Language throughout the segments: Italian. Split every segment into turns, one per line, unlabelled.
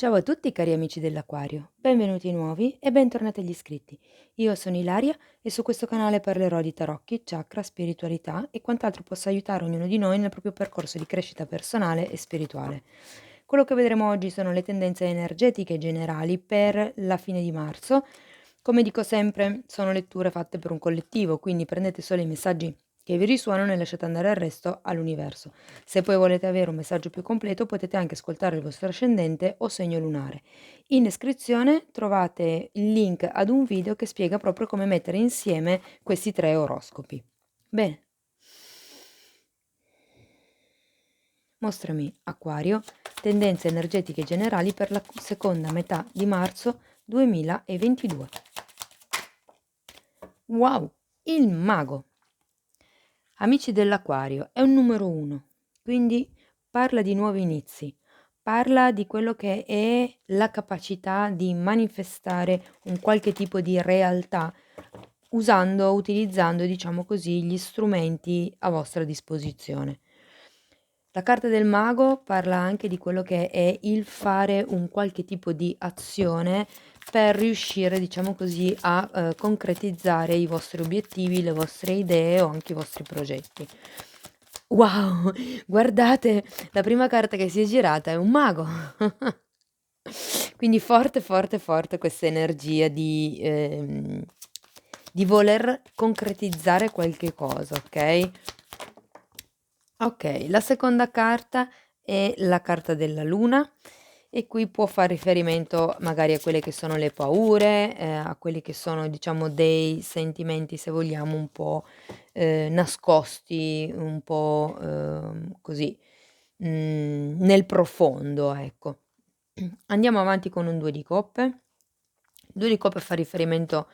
Ciao a tutti cari amici dell'Aquario, benvenuti nuovi e bentornati agli iscritti. Io sono Ilaria e su questo canale parlerò di tarocchi, chakra, spiritualità e quant'altro possa aiutare ognuno di noi nel proprio percorso di crescita personale e spirituale. Quello che vedremo oggi sono le tendenze energetiche generali per la fine di marzo. Come dico sempre, sono letture fatte per un collettivo, quindi prendete solo i messaggi che vi risuonano e lasciate andare il resto all'universo. Se poi volete avere un messaggio più completo potete anche ascoltare il vostro ascendente o segno lunare. In descrizione trovate il link ad un video che spiega proprio come mettere insieme questi tre oroscopi. Bene, mostrami Acquario, tendenze energetiche generali per la seconda metà di marzo 2022. Wow, il mago. Amici dell'Aquario, è un numero 1, quindi parla di nuovi inizi, parla di quello che è la capacità di manifestare un qualche tipo di realtà utilizzando, diciamo così, gli strumenti a vostra disposizione. La carta del mago parla anche di quello che è il fare un qualche tipo di azione per riuscire, diciamo così, a concretizzare i vostri obiettivi, le vostre idee o anche i vostri progetti. Wow, guardate, la prima carta che si è girata è un mago. Quindi forte, forte, forte questa energia di voler concretizzare qualche cosa, ok? Ok, la seconda carta è la carta della luna e qui può fare riferimento magari a quelle che sono le paure, a quelli che sono diciamo dei sentimenti, se vogliamo, un po' nascosti, un po' così nel profondo, ecco. Andiamo avanti con un 2 di coppe. Il 2 di coppe fa riferimento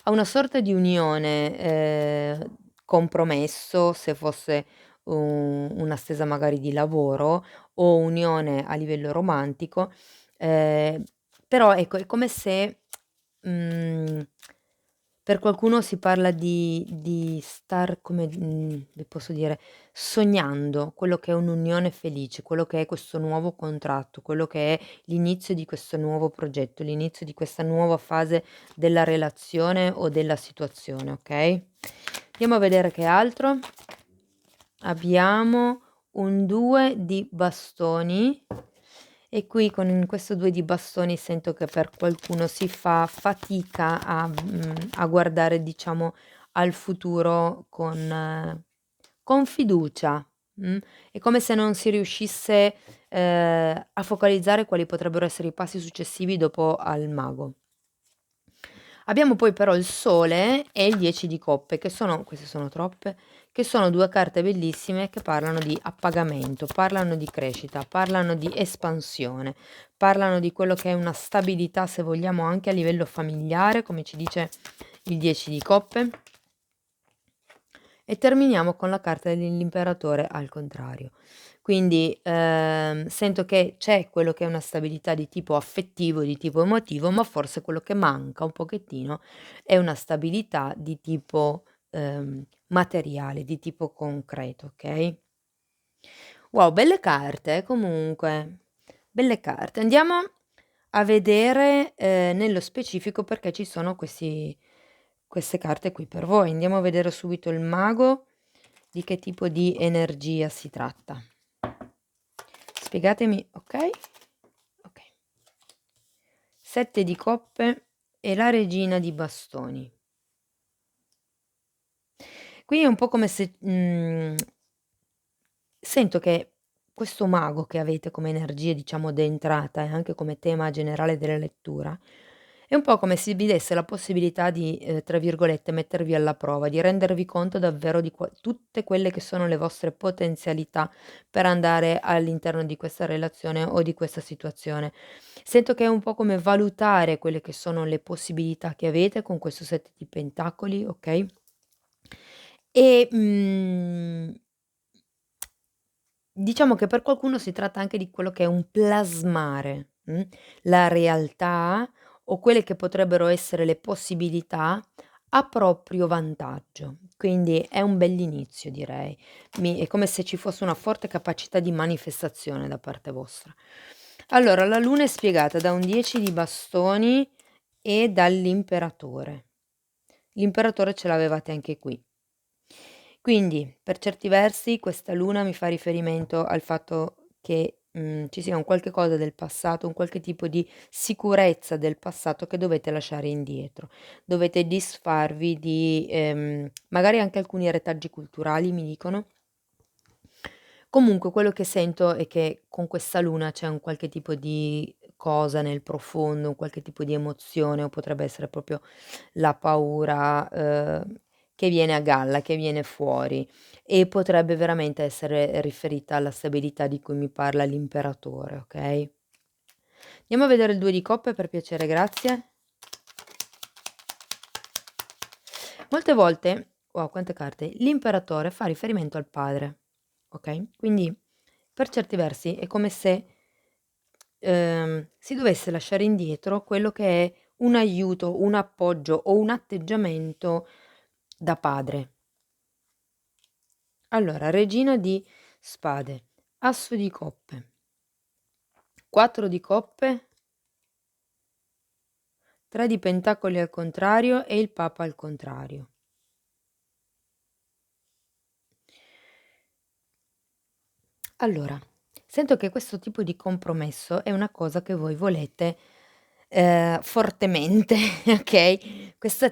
a una sorta di unione, compromesso, se fosse una stesa magari di lavoro o unione a livello romantico, ehm, però ecco, è come se, mhmm, per qualcuno si parla di star come le posso dire, sognando quello che è un'unione felice, quello che è questo nuovo contratto, quello che è l'inizio di questo nuovo progetto, l'inizio di questa nuova fase della relazione o della situazione, okay? Andiamo a vedere che altro. Abbiamo un 2 di bastoni e qui con questo 2 di bastoni sento che per qualcuno si fa fatica a guardare, diciamo, al futuro con fiducia, È come se non si riuscisse, a focalizzare quali potrebbero essere i passi successivi dopo al mago. Abbiamo poi però il Sole e il 10 di coppe, che sono queste sono troppe, che sono 2 carte bellissime che parlano di appagamento, parlano di crescita, parlano di espansione, parlano di quello che è una stabilità, se vogliamo, anche a livello familiare, come ci dice il 10 di coppe. E terminiamo con la carta dell'imperatore al contrario. Quindi, sento che c'è quello che è una stabilità di tipo affettivo, di tipo emotivo, ma forse quello che manca un pochettino è una stabilità di tipo, materiale, di tipo concreto, okay? Wow, belle carte comunque, belle carte. Andiamo a vedere, nello specifico perché ci sono queste carte qui per voi. Andiamo a vedere subito il mago, di che tipo di energia si tratta. Spiegatemi, okay, okay. 7 di coppe e la regina di bastoni. Qui è un po' come se, sento che questo mago che avete come energia, diciamo, d'entrata e anche come tema generale della lettura, è un po' come se vi desse la possibilità di, tra virgolette, "mettervi alla prova", di rendervi conto davvero di tutte quelle che sono le vostre potenzialità per andare all'interno di questa relazione o di questa situazione. Sento che è un po' come valutare quelle che sono le possibilità che avete con questo 7 di pentacoli, okay, e, diciamo che per qualcuno si tratta anche di quello che è un plasmare, la realtà o quelle che potrebbero essere le possibilità a proprio vantaggio. Quindi è un bell'inizio direi. È come se ci fosse una forte capacità di manifestazione da parte vostra. Allora, la luna è spiegata da un 10 di bastoni e dall'imperatore. L'imperatore ce l'avevate anche qui. Quindi, per certi versi, questa luna mi fa riferimento al fatto che, ci sia un qualche cosa del passato, un qualche tipo di sicurezza del passato che dovete lasciare indietro. Dovete disfarvi di, magari anche alcuni retaggi culturali, mi dicono. Comunque quello che sento è che con questa luna c'è un qualche tipo di cosa nel profondo, un qualche tipo di emozione o potrebbe essere proprio la paura, che viene a galla, che viene fuori e potrebbe veramente essere riferita alla stabilità di cui mi parla l'imperatore, okay? Andiamo a vedere il 2 di coppe per piacere, grazie. Molte volte wow, quante carte, l'imperatore fa riferimento al padre, okay, quindi per certi versi è come se, si dovesse lasciare indietro quello che è un aiuto, un appoggio o un atteggiamento da padre. Allora, regina di spade, asso di coppe, 4 di coppe, 3 di pentacoli al contrario e il papa al contrario. Allora, sento che questo tipo di compromesso è una cosa che voi volete, fortemente, okay, questo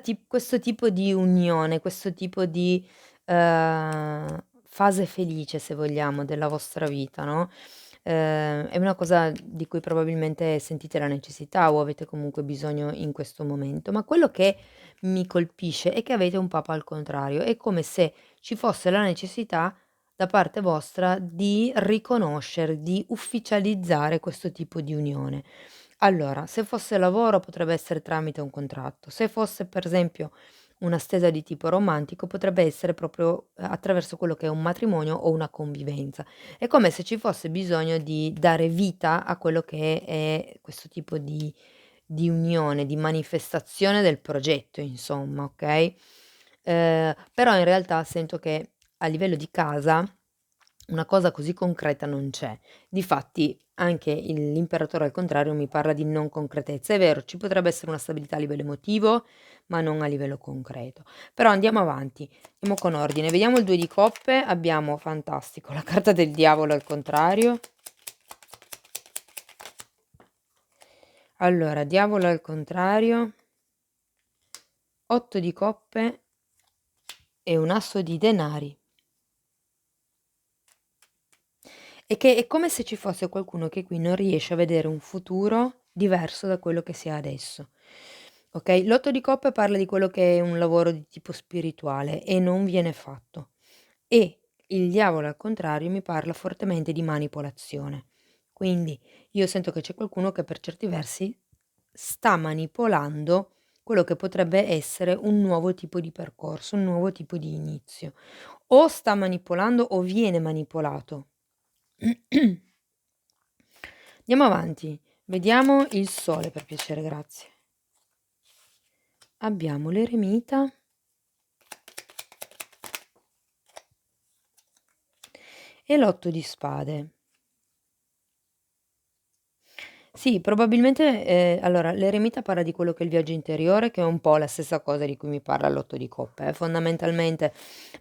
tipo di unione, questo tipo di, fase felice, se vogliamo, della vostra vita, no, è una cosa di cui probabilmente sentite la necessità o avete comunque bisogno in questo momento, ma quello che mi colpisce è che avete un papa al contrario. È come se ci fosse la necessità da parte vostra di riconoscere, di ufficializzare questo tipo di unione. Allora, se fosse lavoro potrebbe essere tramite un contratto, se fosse per esempio una stesa di tipo romantico potrebbe essere proprio, attraverso quello che è un matrimonio o una convivenza. È come se ci fosse bisogno di dare vita a quello che è questo tipo di unione, di manifestazione del progetto insomma, okay, però in realtà sento che a livello di casa una cosa così concreta non c'è. Difatti anche l'imperatore al contrario mi parla di non concretezza. È vero, ci potrebbe essere una stabilità a livello emotivo, ma non a livello concreto. Però andiamo avanti, andiamo con ordine. Vediamo il 2 di coppe, abbiamo fantastico, la carta del diavolo al contrario. Allora, diavolo al contrario, 8 di coppe e un asso di denari. E che è come se ci fosse qualcuno che qui non riesce a vedere un futuro diverso da quello che si ha adesso. Okay, l'otto di coppe parla di quello che è un lavoro di tipo spirituale e non viene fatto. E il diavolo al contrario mi parla fortemente di manipolazione. Quindi io sento che c'è qualcuno che per certi versi sta manipolando quello che potrebbe essere un nuovo tipo di percorso, un nuovo tipo di inizio. O sta manipolando o viene manipolato. Andiamo avanti, vediamo il sole per piacere, grazie. Abbiamo l'eremita e l'8 di spade. Sì, probabilmente, allora l'eremita parla di quello che è il viaggio interiore, che è un po' la stessa cosa di cui mi parla l'8 di coppe, fondamentalmente,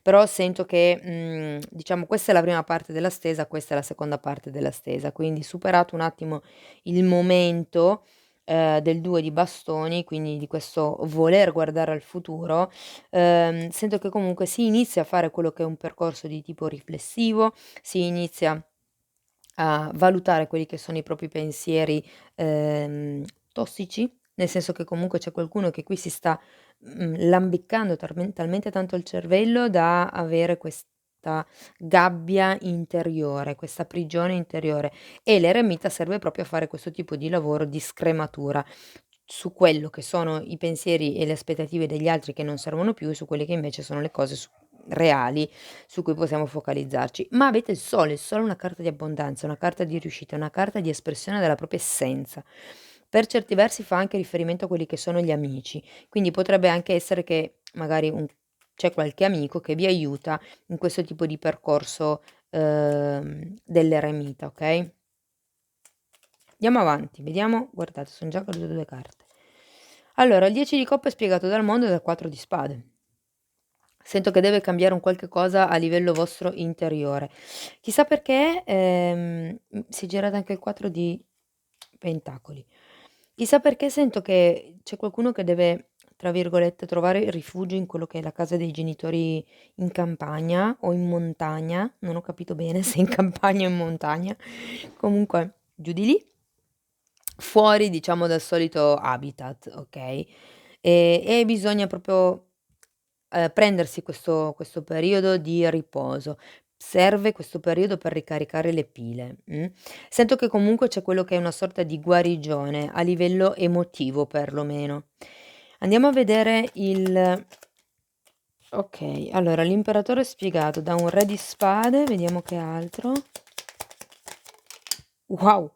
però sento che, diciamo questa è la prima parte della stesa, questa è la seconda parte della stesa, quindi superato un attimo il momento, del 2 di bastoni, quindi di questo voler guardare al futuro, sento che comunque si inizia a fare quello che è un percorso di tipo riflessivo, si inizia a valutare quelli che sono i propri pensieri, tossici, nel senso che comunque c'è qualcuno che qui si sta, lambiccando talmente tanto il cervello da avere questa gabbia interiore, questa prigione interiore e l'eremita serve proprio a fare questo tipo di lavoro di scrematura su quello che sono i pensieri e le aspettative degli altri che non servono più e su quelle che invece sono le cose reali su cui possiamo focalizzarci. Ma avete il sole è una carta di abbondanza, una carta di riuscita, una carta di espressione della propria essenza. Per certi versi fa anche riferimento a quelli che sono gli amici, quindi potrebbe anche essere che magari c'è qualche amico che vi aiuta in questo tipo di percorso dell'eremita, ok? Andiamo avanti, vediamo, guardate, sono già cadute 2 carte. Allora, il 10 di coppe è spiegato dal mondo e dal 4 di spade. Sento che deve cambiare un qualche cosa a livello vostro interiore. Chissà perché, si è girato anche il 4 di pentacoli. Chissà perché sento che c'è qualcuno che deve, tra virgolette, "trovare rifugio" in quello che è la casa dei genitori in campagna o in montagna, non ho capito bene se in campagna o in montagna, comunque giù di lì, fuori diciamo dal solito habitat, okay, e bisogna proprio prendersi questo periodo di riposo. Serve questo periodo per ricaricare le pile, Sento che comunque c'è quello che è una sorta di guarigione, a livello emotivo perlomeno. Andiamo a vedere il okay, allora l'imperatore è spiegato da un re di spade, vediamo che altro. Wow!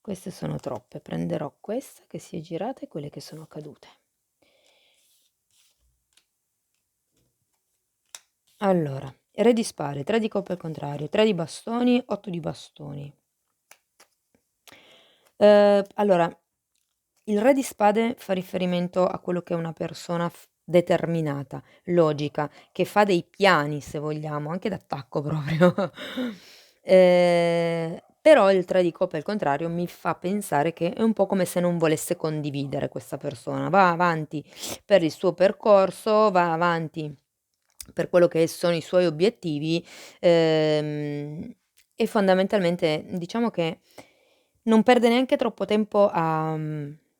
Queste sono troppe, prenderò questa che si è girata e quelle che sono cadute. Allora, re di spade, 3 di coppe al contrario, 3 di bastoni, 8 di bastoni. Allora, il re di spade fa riferimento a quello che è una persona determinata, logica, che fa dei piani se vogliamo, anche d'attacco proprio. Però il 3 di coppe al contrario mi fa pensare che è un po' come se non volesse condividere questa persona. Va avanti per il suo percorso, va avanti per quello che sono i suoi obiettivi, e fondamentalmente diciamo che non perde neanche troppo tempo a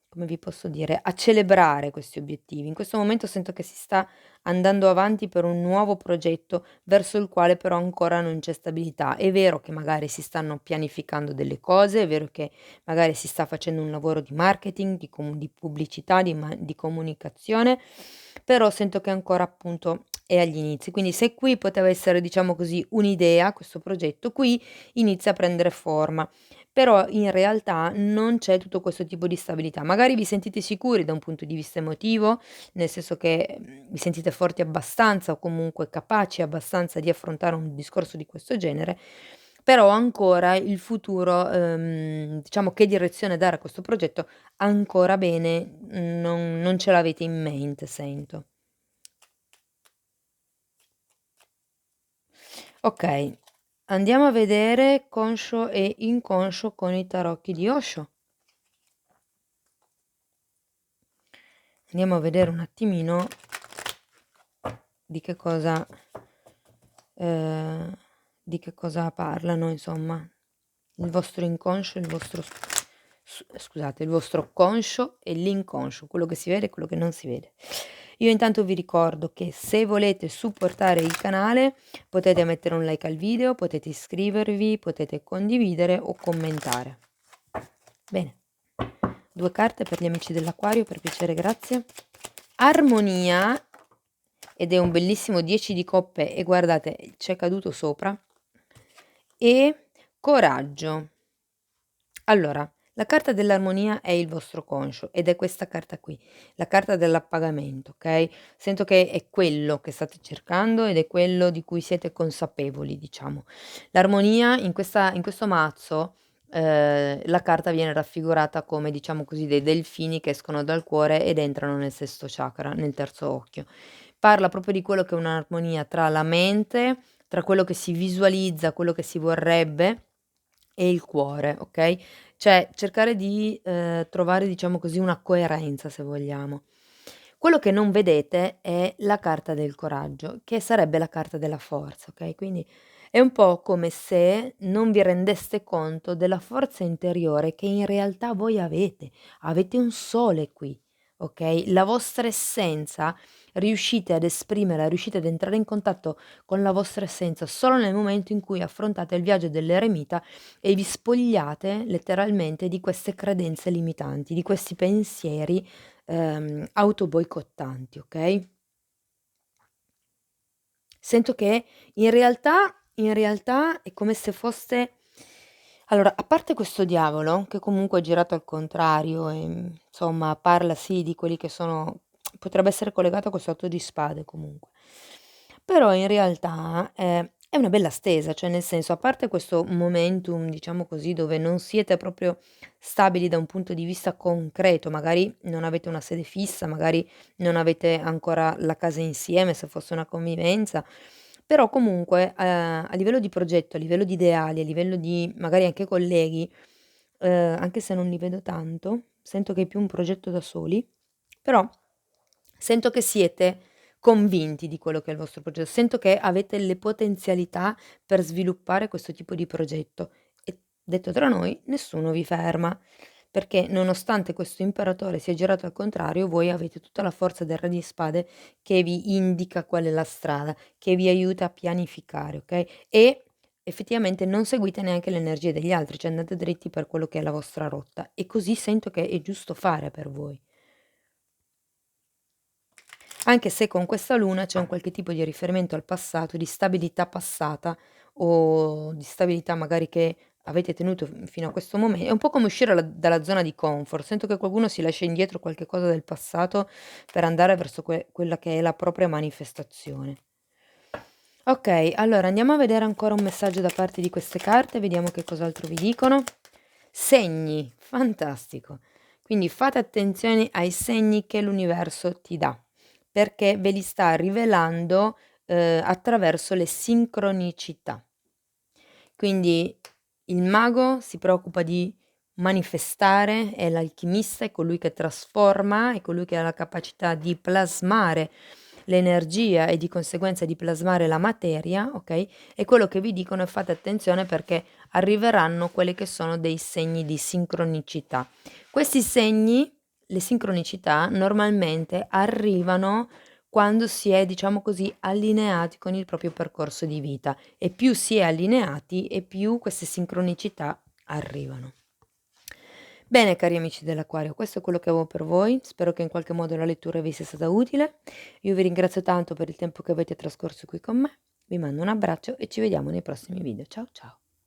come vi posso dire, a celebrare questi obiettivi. In questo momento sento che si sta andando avanti per un nuovo progetto verso il quale però ancora non c'è stabilità. È vero che magari si stanno pianificando delle cose, è vero che magari si sta facendo un lavoro di marketing, di pubblicità, di comunicazione, però sento che ancora appunto è agli inizi. Quindi se qui poteva essere, diciamo così, un'idea, questo progetto, qui inizia a prendere forma. Però in realtà non c'è tutto questo tipo di stabilità. Magari vi sentite sicuri da un punto di vista emotivo, nel senso che, vi sentite forti abbastanza o comunque capaci abbastanza di affrontare un discorso di questo genere, però ancora il futuro, diciamo che direzione dare a questo progetto ancora bene, non ce l'avete in mente sento. Okay, andiamo a vedere conscio e inconscio con i tarocchi di Osho. Andiamo a vedere un attimino di che cosa ehm, di che cosa parlano insomma. Il vostro inconscio, il vostro scusate, il vostro conscio e l'inconscio, quello che si vede e quello che non si vede. Io intanto vi ricordo che se volete supportare il canale potete mettere un like al video, potete iscrivervi, potete condividere o commentare. Bene, 2 carte per gli amici dell'acquario, per piacere, grazie. Armonia, ed è un bellissimo 10 di coppe e guardate c'è caduto sopra, e coraggio. Allora, la carta dell'armonia è il vostro conscio ed è questa carta qui, la carta dell'appagamento, okay, sento che è quello che state cercando ed è quello di cui siete consapevoli, diciamo. L'armonia in questo mazzo, la carta viene raffigurata come, diciamo così, dei delfini che escono dal cuore ed entrano nel sesto chakra, nel terzo occhio. Parla proprio di quello che è un'armonia tra la mente, tra quello che si visualizza, quello che si vorrebbe e il cuore, okay, cioè cercare di, trovare, diciamo così, una coerenza se vogliamo. Quello che non vedete è la carta del coraggio, che sarebbe la carta della forza, okay, quindi è un po' come se non vi rendeste conto della forza interiore che in realtà voi avete. Avete un sole qui, okay, la vostra essenza riuscite ad esprimerla, riuscite ad entrare in contatto con la vostra essenza solo nel momento in cui affrontate il viaggio dell'eremita e vi spogliate letteralmente di queste credenze limitanti, di questi pensieri, autoboicottanti, okay? Sento che in realtà è come se foste allora, a parte questo diavolo, che comunque è girato al contrario e, insomma parla sì di quelli che sono potrebbe essere collegato a questo 8 di spade comunque. Però in realtà, È una bella stesa, cioè nel senso, a parte questo momentum, diciamo così, dove non siete proprio stabili da un punto di vista concreto, magari non avete una sede fissa, magari non avete ancora la casa insieme, se fosse una convivenza, però comunque, a livello di progetto, a livello di ideali, a livello di magari anche colleghi, anche se non li vedo tanto, sento che è più un progetto da soli, però sento che siete convinti di quello che è il vostro progetto, sento che avete le potenzialità per sviluppare questo tipo di progetto e, detto tra noi, nessuno vi ferma, perché nonostante questo imperatore sia girato al contrario, voi avete tutta la forza del re di spade che vi indica qual è la strada, che vi aiuta a pianificare, okay, e effettivamente non seguite neanche le energie degli altri, cioè andate dritti per quello che è la vostra rotta e così sento che è giusto fare per voi. Anche se con questa luna c'è un qualche tipo di riferimento al passato, di stabilità passata o di stabilità magari che avete tenuto fino a questo è un po' come uscire dalla zona di comfort. Sento che qualcuno si lascia indietro qualche cosa del passato per andare verso quella che è la propria manifestazione. Ok, allora andiamo a vedere ancora un messaggio da parte di queste carte, vediamo che cos'altro vi dicono. Segni, fantastico. Quindi fate attenzione ai segni che l'universo ti dà, perché ve li sta rivelando attraverso le sincronicità. Quindi il mago si preoccupa di manifestare, è l'alchimista, è colui che trasforma, è colui che ha la capacità di plasmare l'energia e di conseguenza di plasmare la materia, ok? E quello che vi dicono è fate attenzione perché arriveranno quelli che sono dei segni di sincronicità. Questi segni, le sincronicità, normalmente arrivano quando si è, diciamo così, allineati con il proprio percorso di vita e più si è allineati e più queste sincronicità arrivano. Bene cari amici dell'Aquario, questo è quello che avevo per voi, spero che in qualche modo la lettura vi sia stata utile. Io vi ringrazio tanto per il tempo che avete trascorso qui con me, vi mando un abbraccio e ci vediamo nei prossimi video. Ciao ciao!